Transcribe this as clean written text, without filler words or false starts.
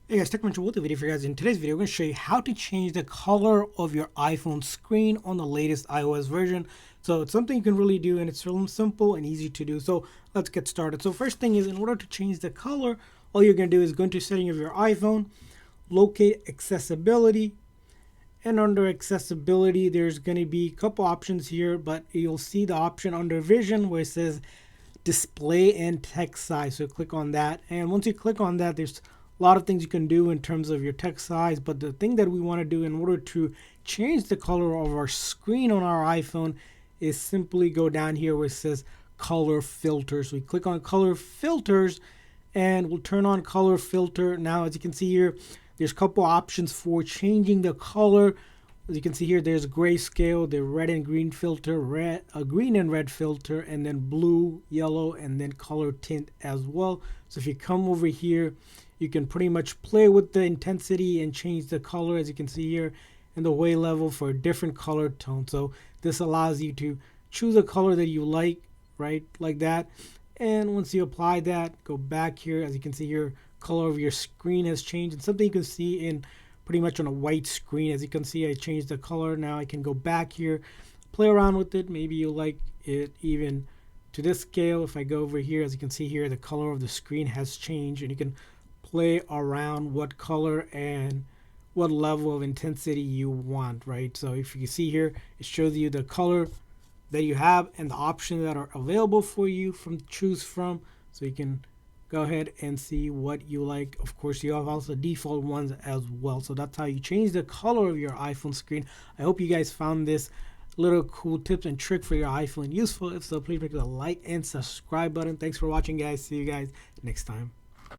Hey guys, TechMentor with the video for you guys. In today's video, I'm going to show you how to change the color of your iPhone screen on the latest iOS version. So it's something you can really do, and it's real simple and easy to do. So let's get started. So first thing is, in order to change the color, all you're going to do is go into settings of your iPhone, locate accessibility, and under accessibility, there's going to be a couple options here, but you'll see the option under vision where it says display and text size. So click on that, and once you click on that, there's a lot of things you can do in terms of your text size, but the thing that we want to do in order to change the color of our screen on our iPhone is simply go down here where it says color filters. So we click on color filters and we'll turn on color filter. Now, as you can see here, there's a couple options for changing the color. As you can see here, there's grayscale, the red and green filter, green and red filter, and then blue, yellow, and then color tint as well. So if you come over here, you can pretty much play with the intensity and change the color, as you can see here, and the way level for a different color tone. So this allows you to choose a color that you like, right, like that. And once you apply that, go back here. As you can see here, color of your screen has changed, and something you can see in pretty much on a white screen. As you can see, I changed the color. Now I can go back here, play around with it. Maybe you like it even to this scale. If I go over here, as you can see here, the color of the screen has changed, and you can play around what color and what level of intensity you want, right? So if you see here, it shows you the color that you have and the options that are available for you from choose from. So you can go ahead and see what you like. Of course, you have also default ones as well. So that's how you change the color of your iPhone screen. I hope you guys found this little cool tips and trick for your iPhone useful. If so, please click the like and subscribe button. Thanks for watching, guys. See you guys next time.